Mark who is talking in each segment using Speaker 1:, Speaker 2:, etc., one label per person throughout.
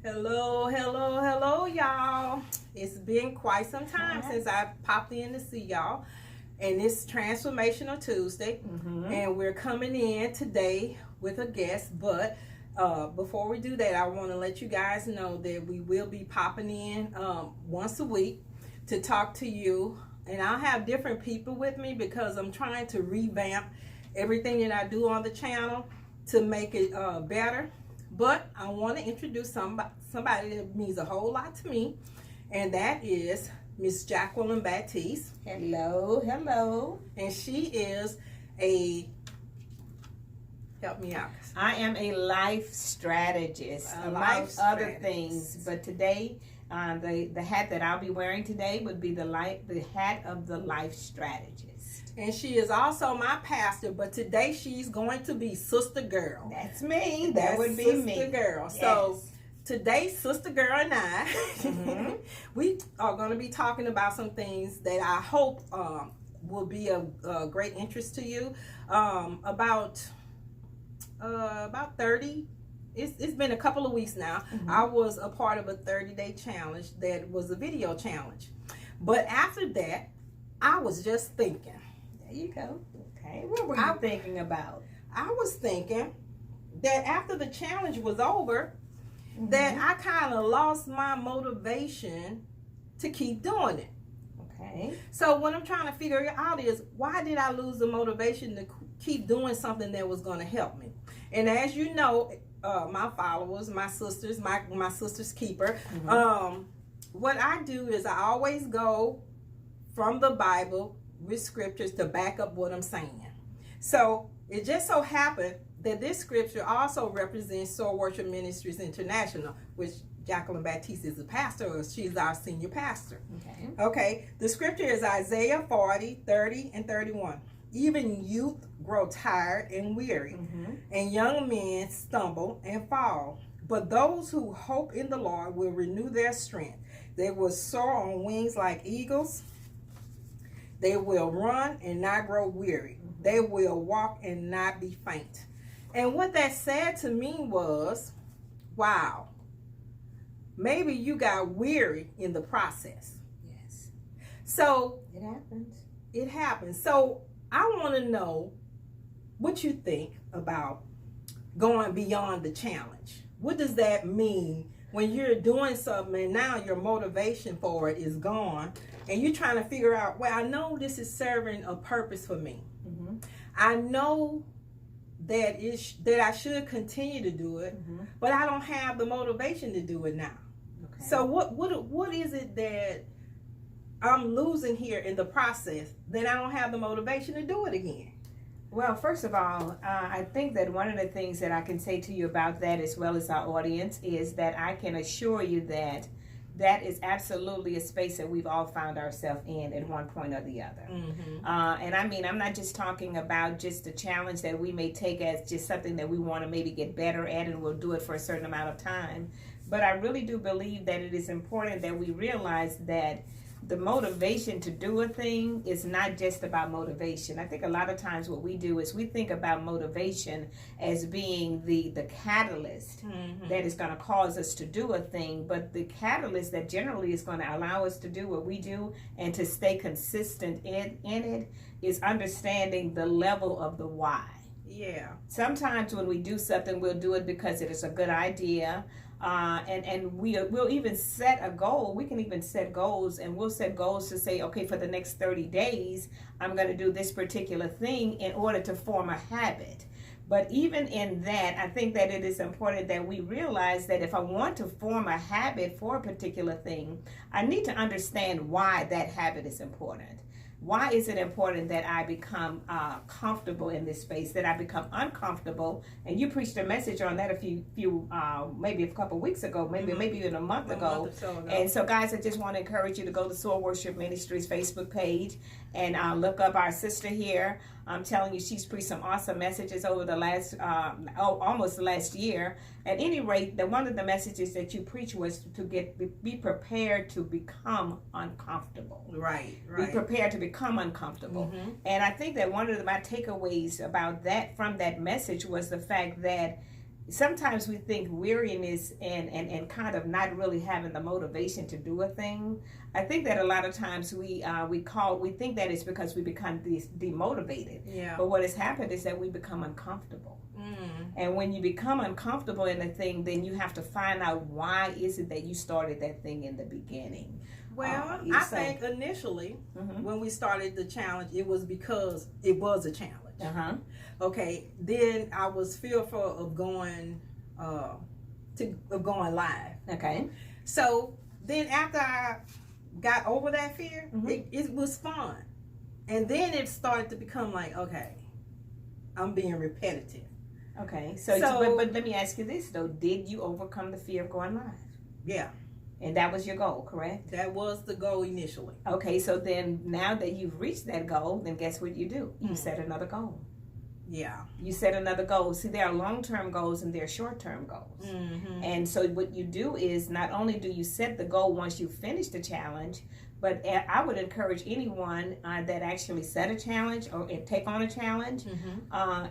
Speaker 1: Hello, hello, hello, y'all. It's been quite some time since I popped in to see y'all. And it's Transformational Tuesday. And we're coming in today with a guest. But before we do that, I want to let you guys know that we will be popping in once a week to talk to you. And I'll have different people with me because I'm trying to revamp everything that I do on the channel to make it better. But I want to introduce somebody that means a whole lot to me, and that is Miss Jacqueline Baptiste.
Speaker 2: Hello, hello.
Speaker 1: And she is help me out.
Speaker 2: I am a life strategist, among other things. But today, the hat that I'll be wearing today would be the hat of the life strategist.
Speaker 1: And she is also my pastor, but today she's going to be Sister Girl.
Speaker 2: That's me. That would be me.
Speaker 1: Sister Girl.
Speaker 2: Yes.
Speaker 1: So today, Sister Girl and I, we are going to be talking about some things that I hope will be of great interest to you. About 30. It's been a couple of weeks now. I was a part of a 30-day challenge that was a video challenge. But after that, I was just thinking.
Speaker 2: There you go. Okay. What were you thinking about?
Speaker 1: I was thinking that after the challenge was over, that I kind of lost my motivation to keep doing it.
Speaker 2: Okay.
Speaker 1: So what I'm trying to figure out is, why did I lose the motivation to keep doing something that was going to help me? And as you know, my followers, my sisters, my sister's keeper, what I do is I always go from the Bible with scriptures to back up what I'm saying. So it just so happened that this scripture also represents Soul Worship Ministries International, which Jacqueline Baptiste is the pastor, or she's our senior pastor. Okay. The scripture is Isaiah 40, 30, and 31. Even youth grow tired and weary, and young men stumble and fall. But those who hope in the Lord will renew their strength. They will soar on wings like eagles. They will run and not grow weary. They will walk and not be faint. And what that said to me was, wow, maybe you got weary in the process.
Speaker 2: Yes.
Speaker 1: So
Speaker 2: it happens.
Speaker 1: It happens. So I want to know what you think about going beyond the challenge. What does that mean when you're doing something and now your motivation for it is gone, and you're trying to figure out, well, I know this is serving a purpose for me. I know that I should continue to do it, but I don't have the motivation to do it now. Okay. So what is it that I'm losing here in the process that I don't have the motivation to do it again?
Speaker 2: Well, first of all, I think that one of the things that I can say to you about that, as well as our audience, is that I can assure you that that is absolutely a space that we've all found ourselves in at one point or the other. And I mean, I'm not just talking about just a challenge that we may take as just something that we want to maybe get better at, and we'll do it for a certain amount of time. But I really do believe that it is important that we realize that the motivation to do a thing is not just about motivation. I think a lot of times what we do is we think about motivation as being the catalyst that is going to cause us to do a thing, but the catalyst that generally is going to allow us to do what we do and to stay consistent in it is understanding the level of the why.
Speaker 1: Yeah.
Speaker 2: Sometimes when we do something, we'll do it because it is a good idea. And we'll even set a goal. We can even set goals, and we'll set goals to say, okay, for the next 30 days, I'm going to do this particular thing in order to form a habit. But even in that, I think that it is important that we realize that if I want to form a habit for a particular thing, I need to understand why that habit is important. Why is it important that I become comfortable in this space, that I become uncomfortable? And you preached a message on that maybe a couple weeks ago, maybe even a month ago. And so, guys, I just want to encourage you to go to Soul Worship Ministries Facebook page and look up our sister here. I'm telling you, she's preached some awesome messages over the last, almost the last year. At any rate, one of the messages that you preached was to be prepared to become uncomfortable.
Speaker 1: Right.
Speaker 2: Be prepared to become uncomfortable. And I think that one of my takeaways about that, from that message, was the fact that sometimes we think weariness and kind of not really having the motivation to do a thing. I think that a lot of times we think that it's because we become demotivated.
Speaker 1: Yeah.
Speaker 2: But what has happened is that we become uncomfortable. And when you become uncomfortable in a thing, then you have to find out why is it that you started that thing in the beginning.
Speaker 1: Well, I think initially when we started the challenge, it was because it was a challenge. Okay, then I was fearful of going going live.
Speaker 2: Okay.
Speaker 1: So then after I got over that fear, it was fun. And then it started to become like, okay, I'm being repetitive.
Speaker 2: Okay. So but let me ask you this though. Did you overcome the fear of going live?
Speaker 1: Yeah.
Speaker 2: And that was your goal, correct?
Speaker 1: That was the goal initially.
Speaker 2: Okay, so then now that you've reached that goal, then guess what you do? You set another goal.
Speaker 1: Yeah.
Speaker 2: You set another goal. See, there are long-term goals and there are short-term goals. And so what you do is not only do you set the goal once you finish the challenge, but I would encourage anyone that actually set a challenge or take on a challenge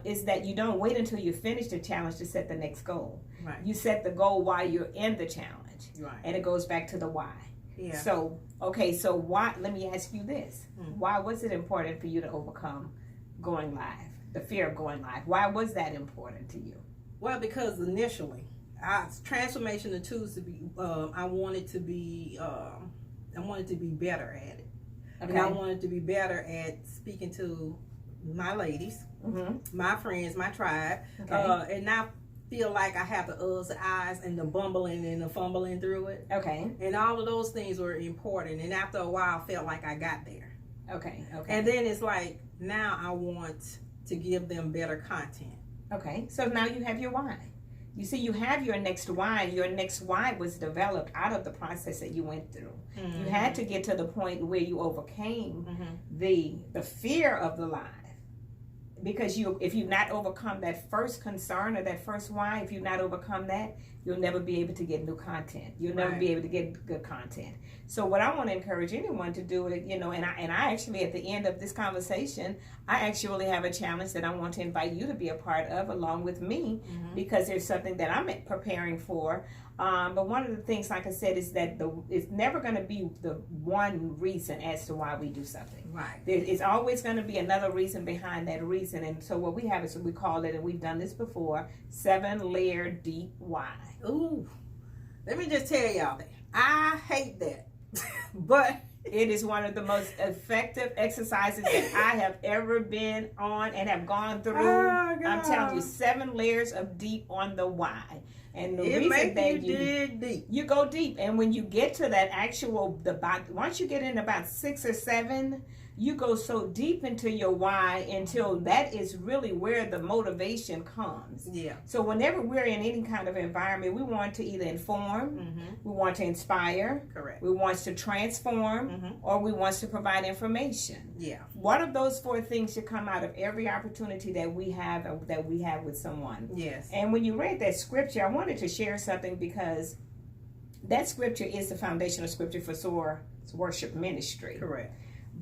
Speaker 2: is that you don't wait until you finish the challenge to set the next goal.
Speaker 1: Right.
Speaker 2: You set the goal while you're in the challenge.
Speaker 1: Right.
Speaker 2: And it goes back to the why.
Speaker 1: Yeah.
Speaker 2: So, okay, so why, let me ask you this. Why was it important for you to overcome going live? The fear of going live. Why was that important to you?
Speaker 1: Well, because initially, transformation of tools to be, I wanted to be better at it.
Speaker 2: Okay.
Speaker 1: And I wanted to be better at speaking to my ladies, my friends, my tribe, and not feel like I have the uhs, the eyes, and the bumbling and the fumbling through it.
Speaker 2: Okay.
Speaker 1: And all of those things were important. And after a while, I felt like I got there.
Speaker 2: Okay.
Speaker 1: And then it's like, now I want to give them better content.
Speaker 2: Okay. So now you have your why. You see, you have your next why. Your next why was developed out of the process that you went through. You had to get to the point where you overcame the fear of the lie. Because if you've not overcome that first concern or that first why, if you've not overcome that, you'll never be able to get new content. You'll never be able to get good content. So what I want to encourage anyone to do is, and I actually at the end of this conversation, I actually have a challenge that I want to invite you to be a part of along with me because there's something that I'm preparing for. But one of the things, like I said, is that it's never going to be the one reason as to why we do something.
Speaker 1: Right.
Speaker 2: It's always going to be another reason behind that reason. And so what we have is, we call it, and we've done this before, 7-layer deep why.
Speaker 1: Ooh, let me just tell y'all that. I hate that. But
Speaker 2: it is one of the most effective exercises that I have ever been on and have gone through.
Speaker 1: Oh,
Speaker 2: I'm telling you, 7 layers of deep on the why. And the
Speaker 1: it
Speaker 2: reason
Speaker 1: makes
Speaker 2: that
Speaker 1: you dig deep.
Speaker 2: You go deep, and when you get to that once you get in about 6 or 7, you go so deep into your why until that is really where the motivation comes.
Speaker 1: Yeah.
Speaker 2: So whenever we're in any kind of environment, we want to either inform, we want to inspire,
Speaker 1: correct,
Speaker 2: we want to transform, or we want to provide information.
Speaker 1: Yeah.
Speaker 2: One of those 4 things should come out of every opportunity that we have with someone.
Speaker 1: Yes.
Speaker 2: And when you read that scripture, I wanted to share something because that scripture is the foundational scripture for SOAR's worship ministry.
Speaker 1: Correct.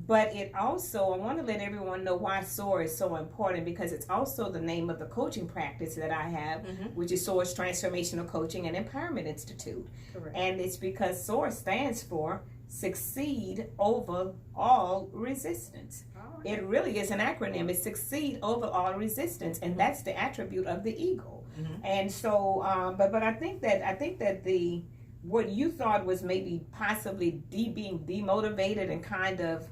Speaker 2: But it also, I want to let everyone know why SOAR is so important, because it's also the name of the coaching practice that I have, which is SOAR's Transformational Coaching and Empowerment Institute.
Speaker 1: Correct.
Speaker 2: And it's because SOAR stands for Succeed Over All Resistance.
Speaker 1: Right.
Speaker 2: It really is an acronym. It's Succeed Over All Resistance, and that's the attribute of the eagle. And so, but I think that what you thought was maybe possibly being demotivated and kind of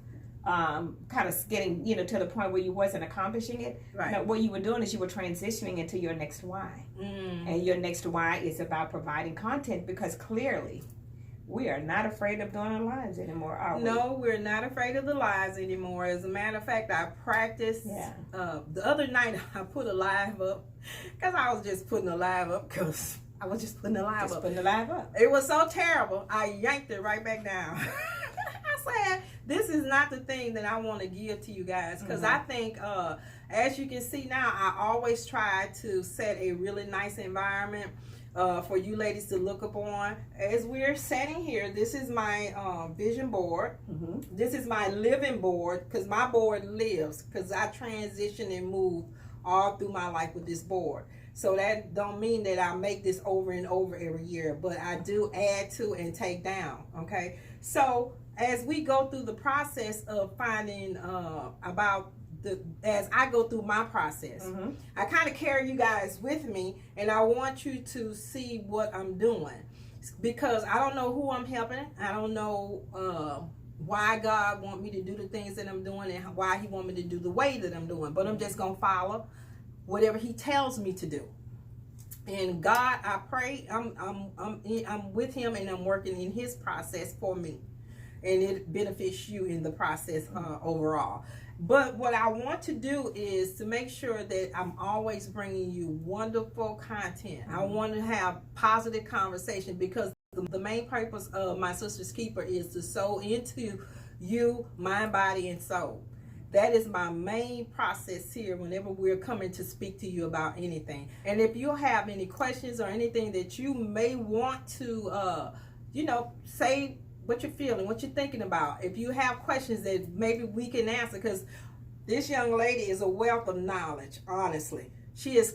Speaker 2: getting to the point where you wasn't accomplishing it.
Speaker 1: Right.
Speaker 2: No, what you were doing is you were transitioning into your next why. And your next why is about providing content, because clearly we are not afraid of doing our lives anymore, are we?
Speaker 1: No, we're not afraid of the lives anymore. As a matter of fact, I practiced.
Speaker 2: Yeah.
Speaker 1: The other night I put a live up because I was just putting a live up because I was just putting a live up.
Speaker 2: Putting the live up.
Speaker 1: It was so terrible, I yanked it right back down. I said, this is not the thing that I want to give to you guys, because I think, as you can see now, I always try to set a really nice environment for you ladies to look upon. As we're sitting here, this is my vision board. This is my living board, because my board lives, because I transition and move all through my life with this board. So that don't mean that I make this over and over every year, but I do add to and take down. Okay. So as we go through the process of finding as I go through my process, I kind of carry you guys with me, and I want you to see what I'm doing, because I don't know who I'm helping. I don't know why God want me to do the things that I'm doing and why he want me to do the way that I'm doing, but I'm just going to follow whatever he tells me to do. And God, I pray I'm with him, and I'm working in his process for me, and it benefits you in the process overall. But what I want to do is to make sure that I'm always bringing you wonderful content. I want to have positive conversation, because the main purpose of My Sister's Keeper is to sow into you, mind, body, and soul. That is my main process here whenever we're coming to speak to you about anything. And if you have any questions or anything that you may want to, say what you're feeling, what you're thinking about. If you have questions that maybe we can answer, because this young lady is a wealth of knowledge, honestly. She is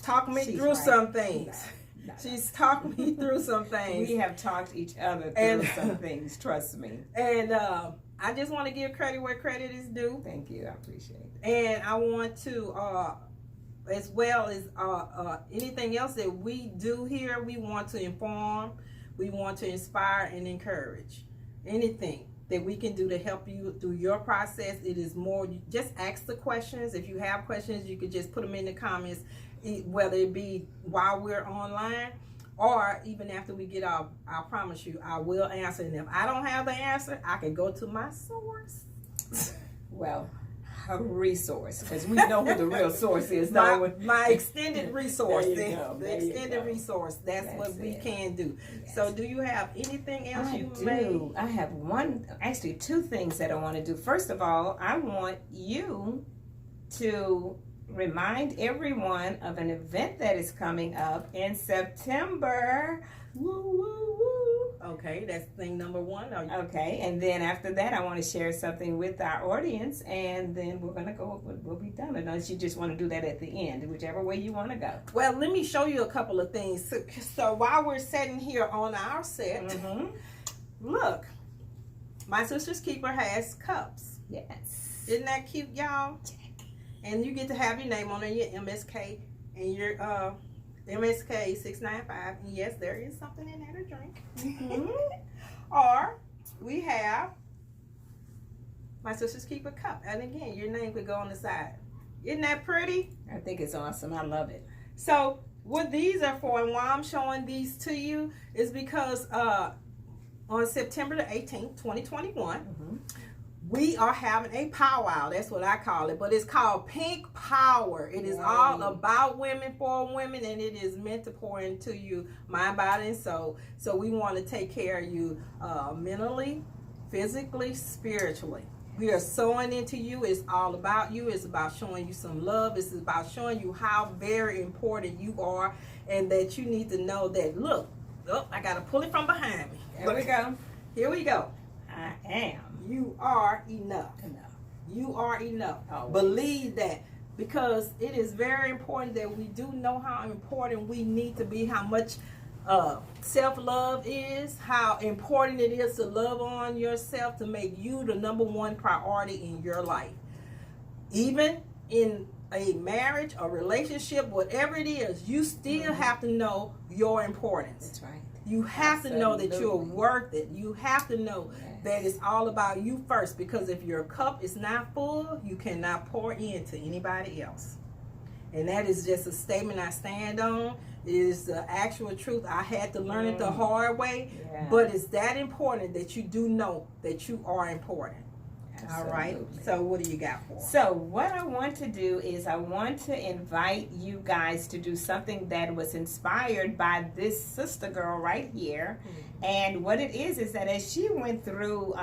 Speaker 1: talking me through some things. She's talking me through some things.
Speaker 2: We have talked each other through some things, trust me.
Speaker 1: And I just want to give credit where credit is due.
Speaker 2: Thank you, I appreciate it.
Speaker 1: And I want to, as well as anything else that we do here, we want to inform, we want to inspire and encourage. Anything that we can do to help you through your process, it is more, just ask the questions. If you have questions, you could just put them in the comments, whether it be while we're online or even after we get off. I promise you, I will answer. And if I don't have the answer, I can go to my source.
Speaker 2: Well, a resource, because we know who the real source is.
Speaker 1: My extended resource.
Speaker 2: The
Speaker 1: extended resource. That's what we can do. Yes. So do you have anything else
Speaker 2: I have actually two things that I want to do. First of all, I want you to remind everyone of an event that is coming up in September. Woo, woo, woo.
Speaker 1: Okay, that's thing number one.
Speaker 2: Okay, and then after that, I want to share something with our audience, and then we'll be done. Unless you just want to do that at the end, whichever way you want to go.
Speaker 1: Well, let me show you a couple of things. So while we're sitting here on our set, look, My Sister's Keeper has cups.
Speaker 2: Yes.
Speaker 1: Isn't that cute, y'all? And you get to have your name on there, your MSK, and your MSK 695. And yes, there is something in there to drink. Or we have My Sister's Keeper cup. And again, your name could go on the side. Isn't that pretty?
Speaker 2: I think it's awesome. I love it.
Speaker 1: So what these are for, and why I'm showing these to you, is because on September the 18th, 2021, we are having a powwow. That's what I call it. But it's called Pink Power. It is all about women, for women, and it is meant to pour into you mind, body, and soul. So we want to take care of you mentally, physically, spiritually. We are sowing into you. It's all about you. It's about showing you some love. It's about showing you how very important you are, and that you need to know that, look, I got to pull it from behind me.
Speaker 2: Here we go.
Speaker 1: Here we go.
Speaker 2: I am.
Speaker 1: You are enough. You are enough. Believe that, because it is very important that we do know how important we need to be, how much self-love is, how important it is to love on yourself, to make you the number one priority in your life. Even in a marriage, a relationship, whatever it is, you still have to know your importance.
Speaker 2: That's right.
Speaker 1: You have to know that you're worth it. You have to know that it's all about you first, because if your cup is not full, you cannot pour into anybody else. And that is just a statement I stand on. It is the actual truth. I had to learn it the hard way, but it's that important that you do know that you are important. Absolutely. All right. So what do you got for?
Speaker 2: So what I want to do is I want to invite you guys to do something that was inspired by this sister girl right here. And what it is that as she went through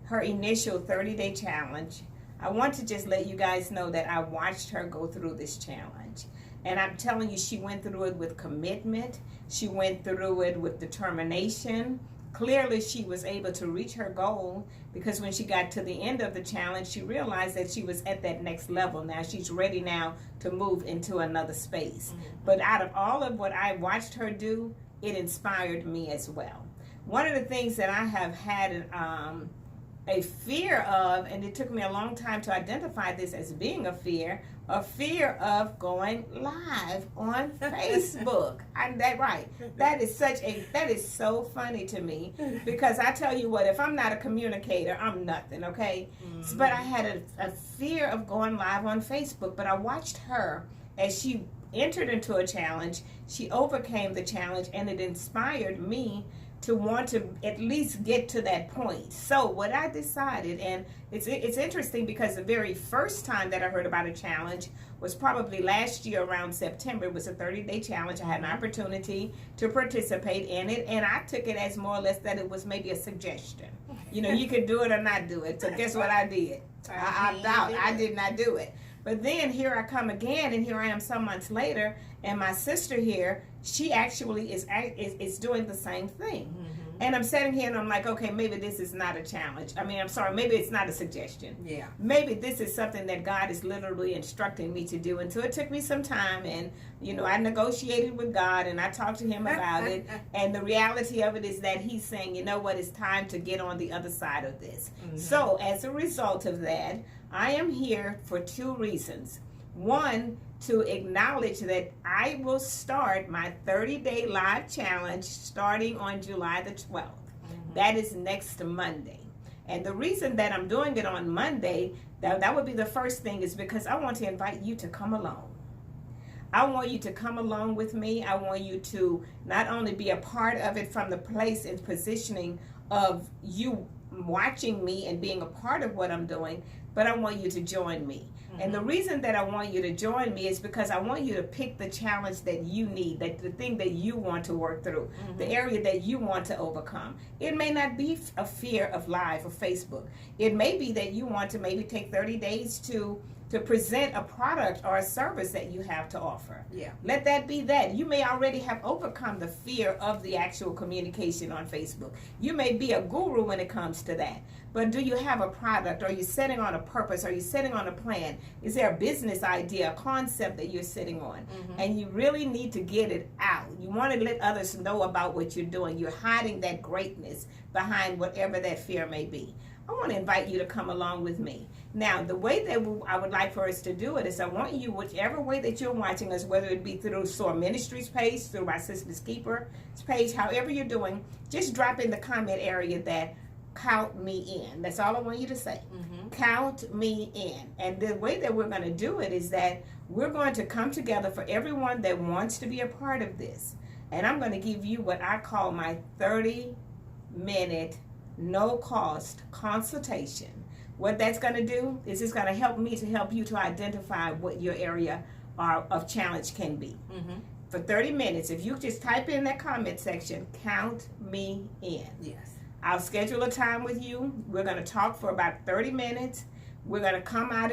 Speaker 2: her initial 30-day challenge, I want to just let you guys know that I watched her go through this challenge. And I'm telling you, she went through it with commitment. She went through it with determination, clearly she was able to reach her goal, because when she got to the end of the challenge, she realized that she was at that next level. Now she's ready now to move into another space. But out of all of what I watched her do, it inspired me as well. One of the things that I have had a fear of, and it took me a long time to identify this as being a fear of going live on Facebook. That is so funny to me, because I tell you what, if I'm not a communicator, I'm nothing, okay? Mm-hmm. But I had a fear of going live on Facebook, but I watched her as she entered into a challenge. She overcame the challenge, and it inspired me to want to at least get to that point. So what I decided, and it's interesting because the very first time that I heard about a challenge was probably last year around September. It was a 30-day challenge. I had an opportunity to participate in it, and I took it as more or less that it was maybe a suggestion. You know, you could do it or not do it. So guess what I did? I did not do it. But then here I come again, and here I am some months later, and my sister here, she actually is doing the same thing. Mm-hmm. And I'm sitting here and I'm like, okay, maybe this is not a challenge. Maybe it's not a suggestion. Yeah. Maybe this is something that God is literally instructing me to do. And so it took me some time, and, you know, I negotiated with God, and I talked to him about it. And the reality of it is that he's saying, you know what, it's time to get on the other side of this. Mm-hmm. So as a result of that, I am here for two reasons. One, to acknowledge that I will start my 30-day live challenge starting on July the 12th. Mm-hmm. That is next Monday. And the reason that I'm doing it on Monday, that would be the first thing, is because I want to invite you to come along. I want you to come along with me. I want you to not only be a part of it from the place and positioning of you watching me and being a part of what I'm doing, but I want you to join me. Mm-hmm. And the reason that I want you to join me is because I want you to pick the challenge that you need, that the thing that you want to work through, mm-hmm. the area that you want to overcome. It may not be a fear of live or Facebook. It may be that you want to maybe take 30 days to present a product or a service that you have to offer. Yeah. Let that be that. You may already have overcome the fear of the actual communication on Facebook. You may be a guru when it comes to that. But do you have a product? Are you sitting on a purpose? Are you sitting on a plan? Is there a business idea, a concept that you're sitting on? Mm-hmm. And you really need to get it out. You want to let others know about what you're doing. You're hiding that greatness behind whatever that fear may be. I want to invite you to come along with me. Now, the way that I would like for us to do it is I want you, whichever way that you're watching us, whether it be through SOAR Ministries page, through my Sister's Keeper page, however you're doing, just drop in the comment area that count me in. That's all I want you to say. Mm-hmm. Count me in. And the way that we're going to do it is that we're going to come together for everyone that wants to be a part of this. And I'm going to give you what I call my 30-minute no-cost consultation. What that's going to do is it's going to help me to help you to identify what your area of challenge can be. Mm-hmm. For 30 minutes, if you just type in that comment section, count me in. Yes. I'll schedule a time with you. We're going to talk for about 30 minutes. We're going to come out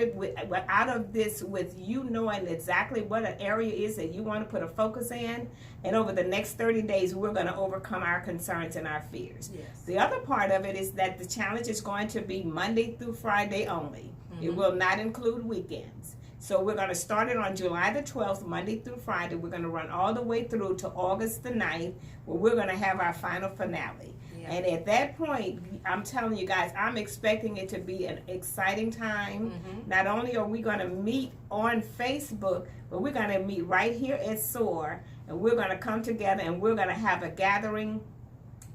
Speaker 2: of this with you knowing exactly what an area is that you want to put a focus in. And over the next 30 days, we're going to overcome our concerns and our fears. Yes. The other part of it is that the challenge is going to be Monday through Friday only. Mm-hmm. It will not include weekends. So we're going to start it on July the 12th, Monday through Friday. We're going to run all the way through to August the 9th, where we're going to have our final finale. And at that point, I'm telling you guys, I'm expecting it to be an exciting time. Mm-hmm. Not only are we going to meet on Facebook, but we're going to meet right here at SOAR, and we're going to come together and we're going to have a gathering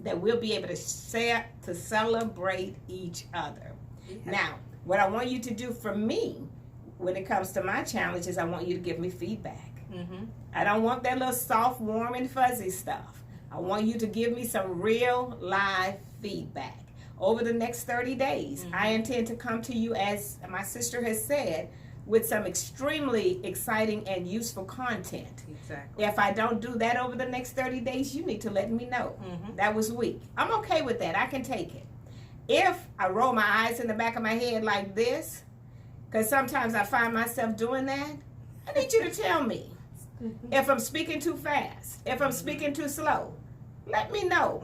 Speaker 2: that we'll be able to celebrate each other. Yeah. Now, what I want you to do for me when it comes to my challenge is I want you to give me feedback. Mm-hmm. I don't want that little soft, warm, and fuzzy stuff. I want you to give me some real live feedback. Over the next 30 days, mm-hmm. I intend to come to you, as my sister has said, with some extremely exciting and useful content. Exactly. If I don't do that over the next 30 days, you need to let me know. Mm-hmm. That was weak. I'm okay with that. I can take it. If I roll my eyes in the back of my head like this, because sometimes I find myself doing that, I need you to tell me. If I'm speaking too fast, if I'm speaking too slow, let me know.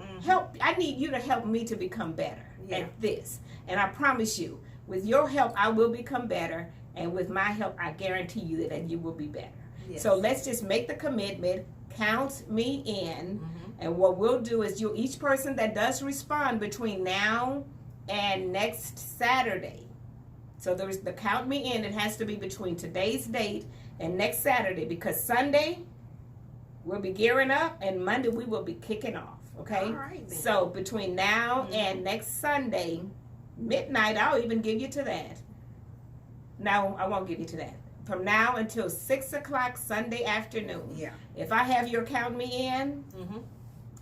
Speaker 2: I need you to help me to become better at this. And I promise you, with your help, I will become better. And with my help, I guarantee you that you will be better. Yes. So let's just make the commitment. Count me in. And what we'll do is each person that does respond between now and next Saturday. So there's the count me in. It has to be between today's date and next Saturday, because Sunday we'll be gearing up and Monday we will be kicking off. Okay.
Speaker 1: All right, then.
Speaker 2: So between now and next Sunday midnight, I'll even give you to that. No, I won't give you to that. From now until 6 o'clock Sunday afternoon.
Speaker 1: Yeah.
Speaker 2: If I have your count me in,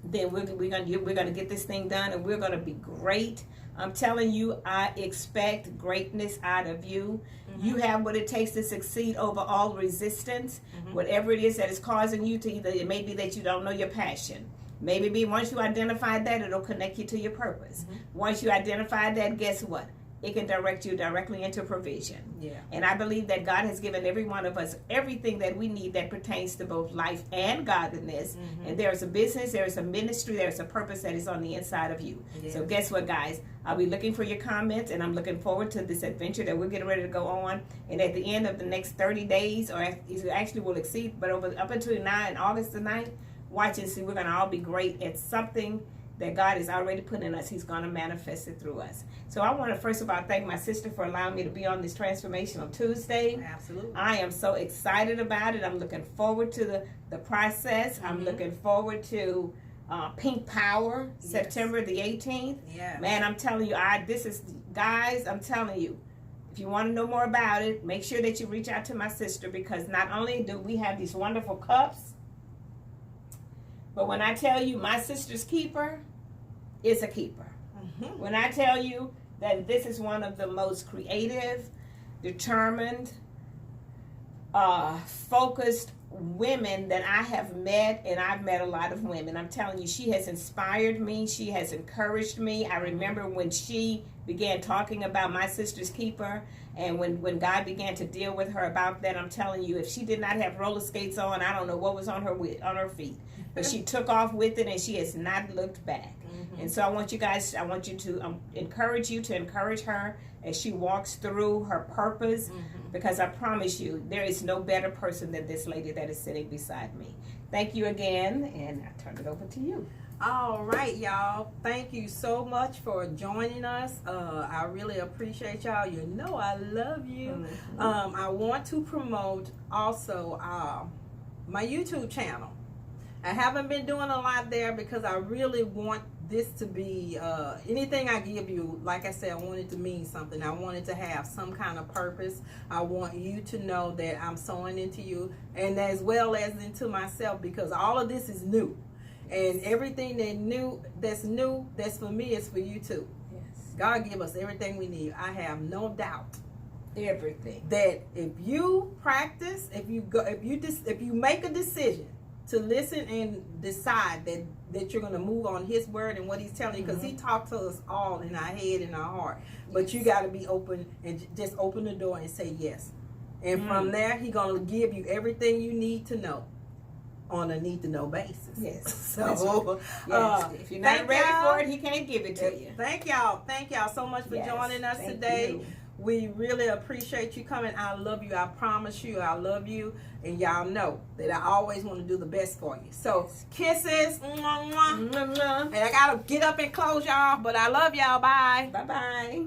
Speaker 2: then we're gonna get this thing done, and we're gonna be great. I'm telling you, I expect greatness out of you. You have what it takes to succeed over all resistance. Whatever it is that is causing you to it may be that you don't know your passion. Maybe once you identify that, it'll connect you to your purpose. Once you identify that, guess what? It can direct you directly into provision. Yeah. And I believe that God has given every one of us everything that we need that pertains to both life and godliness. And there's a business, there's a ministry, there's a purpose that is on the inside of you. Yeah. So guess what, guys? I'll be looking for your comments, and I'm looking forward to this adventure that we're getting ready to go on. And at the end of the next 30 days, or actually will exceed, but up until August the 9th, watch and see. We're going to all be great at something that God has already put in us. He's going to manifest it through us. So I want to first of all thank my sister for allowing me to be on this Transformational Tuesday.
Speaker 1: Absolutely.
Speaker 2: I am so excited about it. I'm looking forward to the process. I'm looking forward to Pink Power, September the 18th. Yeah. Man, I'm telling you, guys, I'm telling you, if you want to know more about it, make sure that you reach out to my sister, because not only do we have these wonderful cups, but when I tell you my sister's keeper is a keeper. When I tell you that this is one of the most creative, determined, focused women that I have met, and I've met a lot of women. I'm telling you, she has inspired me. She has encouraged me. I remember when she began talking about my sister's keeper, and when God began to deal with her about that, I'm telling you, if she did not have roller skates on, I don't know what was on her feet. But she took off with it, and she has not looked back. And so I want you to encourage her as she walks through her purpose, because I promise you, there is no better person than this lady that is sitting beside me. Thank you again, and I turn it over to you.
Speaker 1: All right, y'all. Thank you so much for joining us. I really appreciate y'all. You know I love you. I want to promote also my YouTube channel. I haven't been doing a lot there because I really want this to be, anything I give you, like I said, I want it to mean something. I want it to have some kind of purpose. I want you to know that I'm sowing into you, and as well as into myself, because all of this is new. And everything that's for me is for you too. Yes. God give us everything we need. I have no doubt.
Speaker 2: Everything.
Speaker 1: That if you practice, if you make a decision to listen and decide that you're going to move on His word and what He's telling you, because He talked to us all in our head and our heart. But you got to be open and just open the door and say yes. And from there, He's going to give you everything you need to know on a need to know basis.
Speaker 2: Yes.
Speaker 1: So
Speaker 2: if you're not ready for it, He can't give it to you.
Speaker 1: Thank y'all so much for joining us today. We really appreciate you coming. I love you. I promise you, I love you. And y'all know that I always want to do the best for you. So, kisses. And I got to get up and close y'all. But I love y'all. Bye.
Speaker 2: Bye-bye.